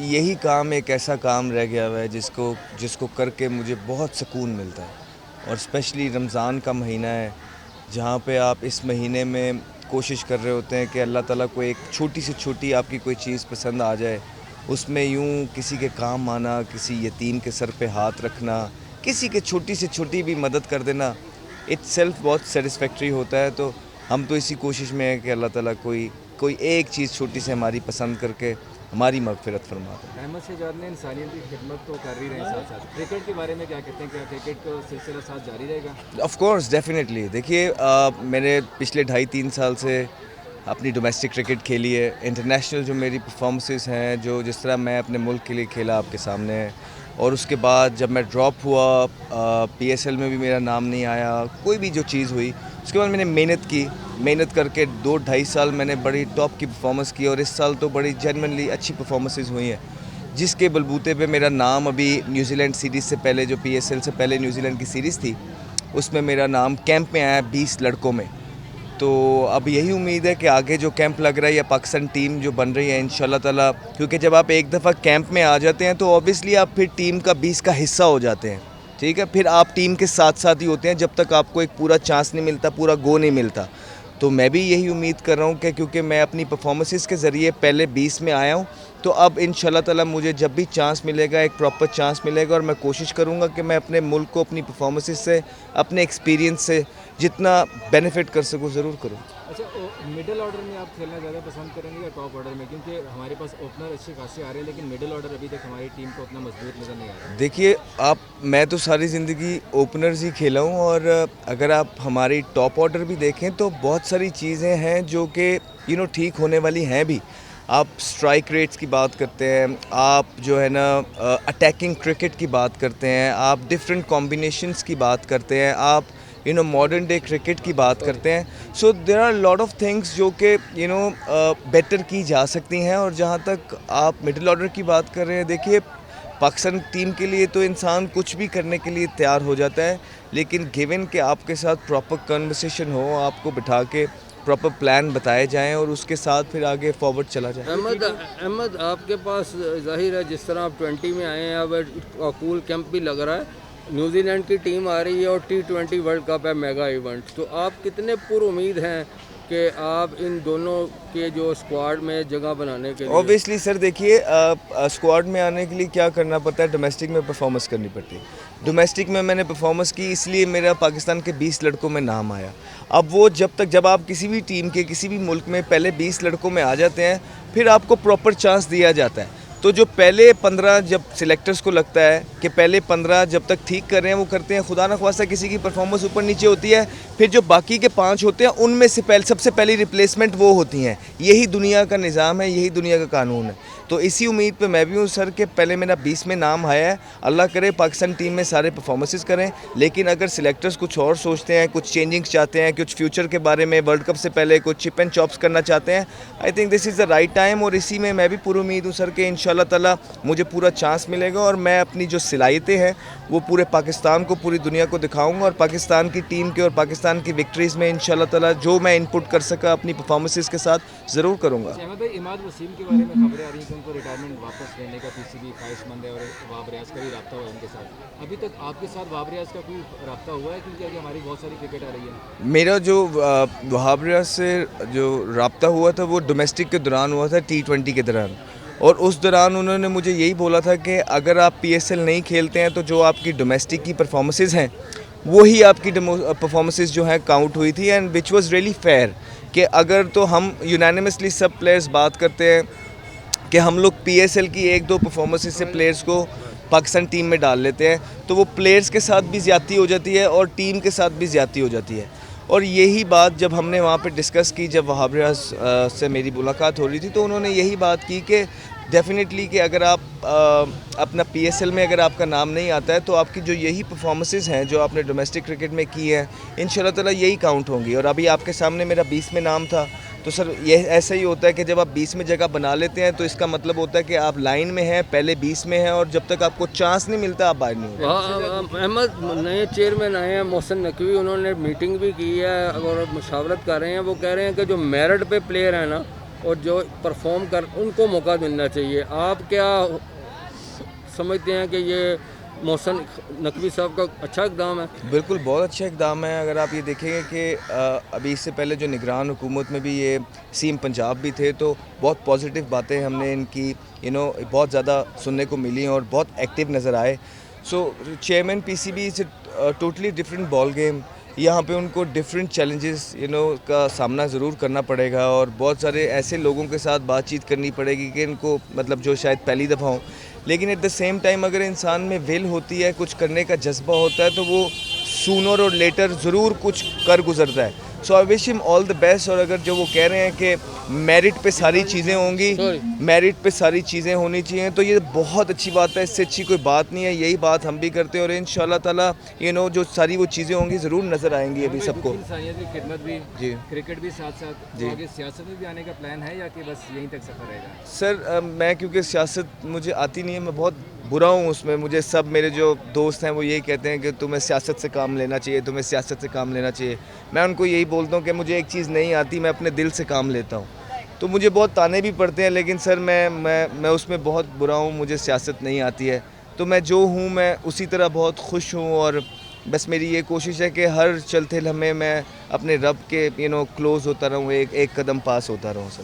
यही काम एक ऐसा काम रह गया हुआ है जिसको जिसको करके मुझे बहुत सुकून मिलता है। और स्पेशली रमज़ान का महीना है जहाँ पे आप इस महीने में कोशिश कर रहे होते हैं कि अल्लाह ताला को एक छोटी से छोटी आपकी कोई चीज़ पसंद आ जाए, उसमें यूँ किसी के काम आना, किसी यतीम के सर पे हाथ रखना, किसी के छोटी से छोटी भी मदद कर देना, इट्सेल्फ बहुत सेटिस्फैक्टरी होता है। तो हम तो इसी कोशिश में है कि अल्लाह ताला कोई कोई एक चीज़ छोटी से हमारी पसंद करके हमारी मग़फ़िरत फरमा दें। अहमद शहजाद ने इंसानियत की खिदमत तो कर ही रहे हैं साथ साथ। क्रिकेट के बारे में क्या कहते हैं, क्या क्रिकेट का सिलसिला साथ जारी रहेगा? Of course definitely. देखिए मैंने पिछले 2.5-3 साल से अपनी डोमेस्टिक क्रिकेट खेली है। इंटरनेशनल जो मेरी परफॉर्मेंसेस हैं, जो जिस तरह मैं अपने मुल्क के लिए खेला आपके सामने है। और उसके बाद जब मैं ड्रॉप हुआ, पीएसएल में भी मेरा नाम नहीं आया, कोई भी जो चीज़ हुई, उसके बाद मैंने मेहनत की। मेहनत करके 2-2.5 साल मैंने बड़ी टॉप की परफॉर्मेंस की और इस साल तो बड़ी जेन्युइनली अच्छी परफॉर्मेंसेस हुई हैं, जिसके बलबूते पे मेरा नाम अभी न्यूजीलैंड सीरीज़ से पहले, जो पीएसएल से पहले न्यूजीलैंड की सीरीज़ थी, उसमें मेरा नाम कैंप में आया 20 लड़कों में। तो अब यही उम्मीद है कि आगे जो कैंप लग रहा है या पाकिस्तान टीम जो बन रही है इंशाल्लाह ताला, क्योंकि जब आप एक दफ़ा कैंप में आ जाते हैं तो ऑब्वियसली आप फिर टीम का 20 का हिस्सा हो जाते हैं, ठीक है। फिर आप टीम के साथ साथ ही होते हैं जब तक आपको एक पूरा चांस नहीं मिलता, पूरा गो नहीं मिलता। तो मैं भी यही उम्मीद कर रहा हूँ कि क्योंकि मैं अपनी परफॉर्मेंसेस के ज़रिए पहले 20 में आया हूँ, तो अब इंशाल्लाह ताला मुझे जब भी चांस मिलेगा, एक प्रॉपर चांस मिलेगा, और मैं कोशिश करूँगा कि मैं अपने मुल्क को अपनी परफॉर्मेंसेस से, अपने एक्सपीरियंस से जितना बेनिफिट कर सकूँ ज़रूर करूँ। अच्छा, मिडिल ऑर्डर में आप खेलना ज़्यादा पसंद करेंगे या टॉप ऑर्डर में? क्योंकि हमारे पास ओपनर अच्छे खासे आ रहे हैं, लेकिन मिडिल ऑर्डर अभी तक हमारी टीम को उतना मजबूत नज़र नहीं आ रहा। देखिए मैं तो सारी ज़िंदगी ओपनर्स ही खेला हूँ, और अगर आप हमारी टॉप ऑर्डर भी देखें तो बहुत सारी चीज़ें हैं जो कि ठीक होने वाली हैं भी। आप स्ट्राइक रेट्स की बात करते हैं, आप जो है ना अटैकिंग क्रिकेट की बात करते हैं, आप डिफरेंट कॉम्बिनेशंस की बात करते हैं, आप मॉडर्न डे क्रिकेट की बात करते हैं। So there are lot of things जो कि बेटर की जा सकती हैं। और जहाँ तक आप मिडिल ऑर्डर की बात कर रहे हैं, देखिए पाकिस्तान टीम के लिए तो इंसान कुछ भी करने के लिए तैयार हो जाता है, लेकिन गिवन कि आपके साथ प्रॉपर कन्वर्सेशन हो, आपको बिठा के प्रॉपर प्लान बताए जाएं और उसके साथ फिर आगे फॉरवर्ड चला जाए। अहमद, आपके पास जाहिर है जिस तरह आप 20 में आए हैं, अब कूल कैंप भी लग रहा है, न्यूजीलैंड की टीम आ रही है और T20 वर्ल्ड कप है, मेगा इवेंट। तो आप कितने पुरुमीद हैं कि आप इन दोनों के जो स्क्वाड में जगह बनाने के लिए? ऑब्वियसली सर, देखिए स्क्वाड में आने के लिए क्या करना पड़ता है, डोमेस्टिक में परफॉर्मेंस करनी पड़ती है। डोमेस्टिक में मैंने परफॉर्मेंस की, इसलिए मेरा पाकिस्तान के 20 लड़कों में नाम आया। अब वो जब आप किसी भी टीम के किसी भी मुल्क में पहले 20 लड़कों में आ जाते हैं, फिर आपको प्रॉपर चांस दिया जाता है। तो जो पहले 15, जब सिलेक्टर्स को लगता है कि पहले 15 जब तक ठीक कर रहे हैं वो करते हैं, खुदा न ख्वास्ता किसी की परफॉर्मेंस ऊपर नीचे होती है, फिर जो बाकी के 5 होते हैं उनमें से सबसे पहली रिप्लेसमेंट वो होती हैं। यही दुनिया का निज़ाम है, यही दुनिया का कानून है। तो इसी उम्मीद पे मैं भी हूँ सर कि पहले मेरा 20 में नाम आया है, अल्लाह करे पाकिस्तान टीम में सारे परफॉर्मेंसेस करें। लेकिन अगर सिलेक्टर्स कुछ और सोचते हैं, कुछ चेंजिंग्स चाहते हैं, कुछ फ्यूचर के बारे में, वर्ल्ड कप से पहले कुछ चिप एंड चॉप्स करना चाहते हैं, I think this is the right time. और इसी में मैं भी पूरी उम्मीद हूँ सर कि इंशाल्लाह ताला मुझे पूरा चांस मिलेगा और मैं अपनी जो सलाहियतें हैं वो पूरे पाकिस्तान को, पूरी दुनिया को दिखाऊंगा, और पाकिस्तान की टीम के और पाकिस्तान की विक्ट्रीज़ में इंशाल्लाह ताला जो मैं इनपुट कर सका अपनी परफॉर्मेंसेस के साथ ज़रूर करूँगा। अहमद भाई, इमाद वसीम के बारे में खबरें आ रही हैं कि उनको रिटायरमेंट वापस लेने का पीसीबी ख्वाहिशमंद है और वहाब रियाज का भी रब्ता हुआ है उनके साथ। अभी तक आपके साथ वहाब रियाज का कोई रब्ता हुआ है? क्योंकि अभी हमारी बहुत सारी क्रिकेट आ रही है। मेरा जो वहाब रियाज से जो रब्ता हुआ था वो डोमेस्टिक के दौरान हुआ था, T20 के दौरान। और उस दौरान उन्होंने मुझे यही बोला था कि अगर आप पीएसएल नहीं खेलते हैं तो जो आपकी डोमेस्टिक की परफॉर्मेंसेस हैं वही आपकी परफॉर्मेंसेस जो हैं काउंट हुई थी, and which was really fair. कि अगर तो हम यूनानिमसली सब प्लेयर्स बात करते हैं कि हम लोग पीएसएल की 1-2 परफॉर्मेंसेस से प्लेयर्स को पाकिस्तान टीम में डाल लेते हैं, तो वो प्लेयर्स के साथ भी ज़्यादती हो जाती है और टीम के साथ भी ज़्यादती हो जाती है। और यही बात जब हमने वहाँ पे डिस्कस की, जब वहाब रियाज से मेरी मुलाकात हो रही थी, तो उन्होंने यही बात की कि डेफिनेटली कि अगर आप अपना पीएसएल में अगर आपका नाम नहीं आता है तो आपकी जो यही परफॉर्मेंसेस हैं जो आपने डोमेस्टिक क्रिकेट में की हैं, इंशाल्लाह ताला यही काउंट होंगी। और अभी आपके सामने मेरा 20 में नाम था, तो सर ये ऐसा ही होता है कि जब आप 20 में जगह बना लेते हैं तो इसका मतलब होता है कि आप लाइन में हैं, पहले 20 में हैं, और जब तक आपको चांस नहीं मिलता आप बाहर नहीं होते। अहमद, नए चेयरमैन आए हैं मोहसिन नकवी, उन्होंने मीटिंग भी की है और मशावरत कर रहे हैं। वो कह रहे हैं कि जो मेरिट पे प्लेयर है ना और जो परफॉर्म कर उनको मौका मिलना चाहिए। आप क्या समझते हैं कि ये मोहसिन नकवी साहब का अच्छा इक़दाम है? बिल्कुल बहुत अच्छा इक़दाम है। अगर आप ये देखेंगे कि अभी इससे पहले जो निगरान हुकूमत में भी ये सीएम पंजाब भी थे, तो बहुत पॉजिटिव बातें हमने इनकी बहुत ज़्यादा सुनने को मिली और बहुत एक्टिव नज़र आए। So chairman PCB is totally different ball game. यहाँ पे उनको डिफरेंट चैलेंजेस का सामना ज़रूर करना पड़ेगा और बहुत सारे ऐसे लोगों के साथ बातचीत करनी पड़ेगी कि इनको मतलब जो शायद पहली दफ़ा हों, लेकिन एट द सेम टाइम अगर इंसान में विल होती है, कुछ करने का जज्बा होता है, तो वो सूनर और लेटर ज़रूर कुछ कर गुजरता है। So I wish him all the best. और अगर जो वो कह रहे हैं कि मेरिट पे सारी चीज़ें होंगी, मेरिट पे सारी चीज़ें होनी चाहिए, तो ये बहुत अच्छी बात है। इससे अच्छी कोई बात नहीं है। यही बात हम भी करते हैं और इंशाल्लाह ताला जो सारी वो चीज़ें होंगी ज़रूर नज़र आएंगी अभी सबको। इंसानियत की खिदमत भी, जी क्रिकेट भी साथ साथ, जी। आगे सियासत में भी आने का प्लान है या कि बस यहीं तक सफ़र रहेगा? सर मैं क्योंकि सियासत मुझे आती नहीं है, मैं बहुत बुरा हूँ उसमें। मुझे सब मेरे जो दोस्त हैं वो यही कहते हैं कि तुम्हें सियासत से काम लेना चाहिए, तुम्हें सियासत से काम लेना चाहिए। मैं उनको यही बोलता हूँ कि मुझे एक चीज़ नहीं आती, मैं अपने दिल से काम लेता हूँ। तो मुझे बहुत ताने भी पड़ते हैं, लेकिन सर मैं उसमें बहुत बुरा हूँ, मुझे सियासत नहीं आती है। तो मैं जो हूँ मैं उसी तरह बहुत खुश हूँ और बस मेरी ये कोशिश है कि हर चलते लम्हे मैं अपने रब के क्लोज़ होता रहूँ, एक कदम पास होता रहूँ सर।